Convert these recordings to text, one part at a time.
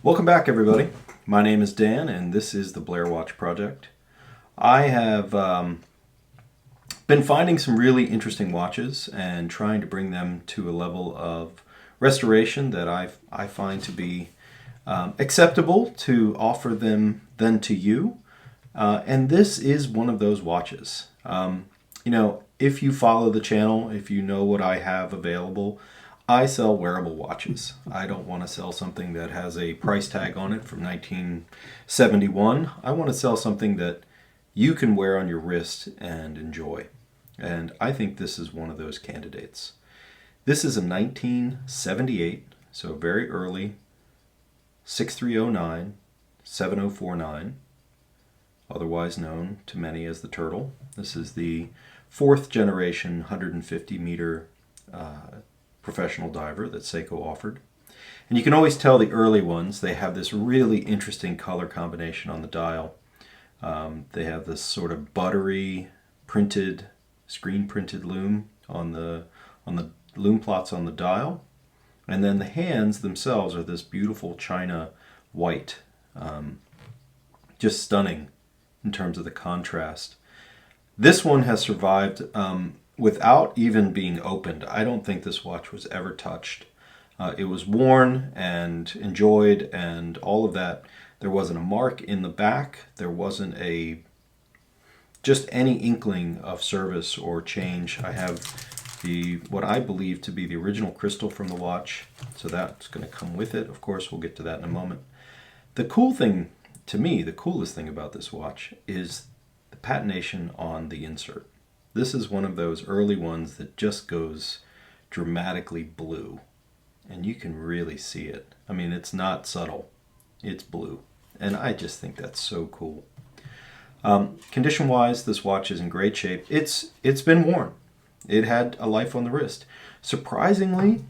Welcome back, everybody. My name is Dan, and this is the Blair Watch Project. I have been finding some really interesting watches and trying to bring them to a level of restoration that I find to be acceptable to offer them then to you. And this is one of those watches. If you follow the channel, if you know what I have available, I sell wearable watches. I don't want to sell something that has a price tag on it from 1971. I want to sell something that you can wear on your wrist and enjoy. And I think this is one of those candidates. This is a 1978, so very early, 6309, 7049, otherwise known to many as the Turtle. This is the fourth generation 150 meter professional diver that Seiko offered. And you can always tell the early ones, they have this really interesting color combination on the dial. They have this sort of buttery printed, screen printed lume on the lume plots on the dial. And then the hands themselves are this beautiful china white. Just stunning in terms of the contrast. This one has survived without even being opened. I don't think this watch was ever touched. It was worn and enjoyed and all of that. There wasn't a mark in the back. There wasn't just any inkling of service or change. I have what I believe to be the original crystal from the watch. So that's going to come with it. Of course, we'll get to that in a moment. The cool thing, to me, the coolest thing about this watch is the patination on the insert. This is one of those early ones that just goes dramatically blue, and you can really see it. I mean, it's not subtle, it's blue, and I just think that's so cool. Condition-wise, this watch is in great shape. It's been worn. It had a life on the wrist. Surprisingly,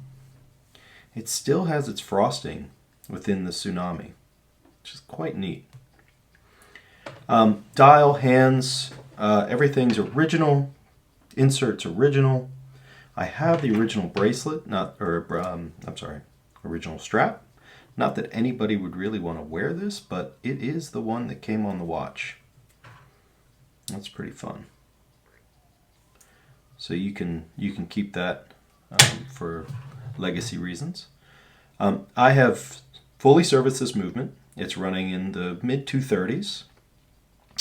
it still has its frosting within the Tsunami, which is quite neat. Dial, hands, everything's original. Insert's original. I have the original bracelet, original strap. Not that anybody would really want to wear this, but it is the one that came on the watch. That's pretty fun. So you can keep that for legacy reasons. I have fully serviced this movement. It's running in the mid 230s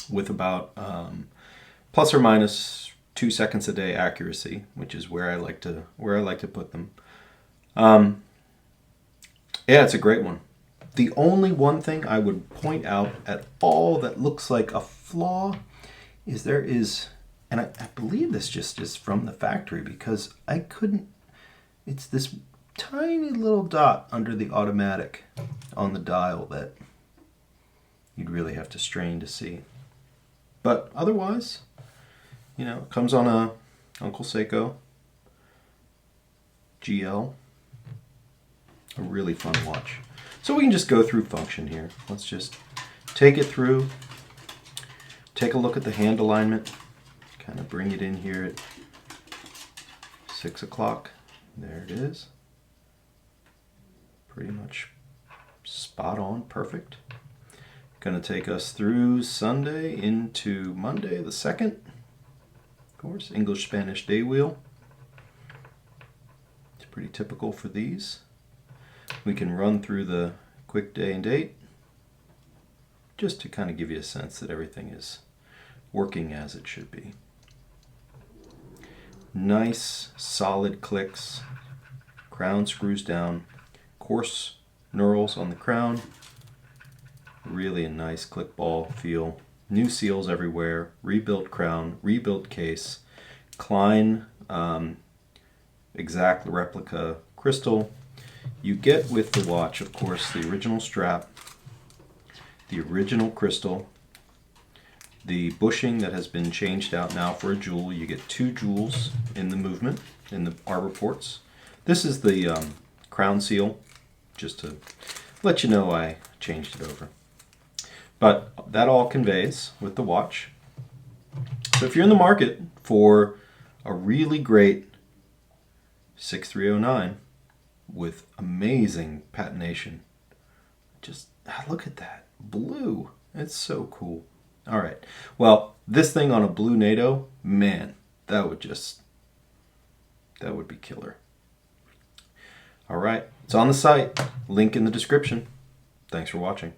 with about plus or minus 2 seconds a day accuracy, which is where I like to put them. Yeah, it's a great one. The only one thing I would point out at all that looks like a flaw is and I believe this just is from the factory because it's this tiny little dot under the automatic on the dial that you'd really have to strain to see. But otherwise, it comes on a Uncle Seiko GL. A really fun watch. So we can just go through function here. Let's just take it through, take a look at the hand alignment, kind of bring it in here at 6 o'clock. There it is. Pretty much spot on, perfect. Going to take us through Sunday into Monday the 2nd. Of course, English-Spanish day wheel. It's pretty typical for these. We can run through the quick day and date just to kind of give you a sense that everything is working as it should be. Nice, solid clicks. Crown screws down. Coarse knurls on the crown. Really a nice click ball feel. New seals everywhere. Rebuilt crown. Rebuilt case. Klein exact replica crystal. You get with the watch, of course, the original strap, the original crystal, the bushing that has been changed out now for a jewel. You get 2 jewels in the movement, in the arbor ports. This is the crown seal, just to let you know I changed it over. But that all conveys with the watch. So if you're in the market for a really great 6309 with amazing patination, just look at that. Blue. It's so cool. All right. Well, this thing on a blue NATO, man, that would be killer. All right. It's on the site. Link in the description. Thanks for watching.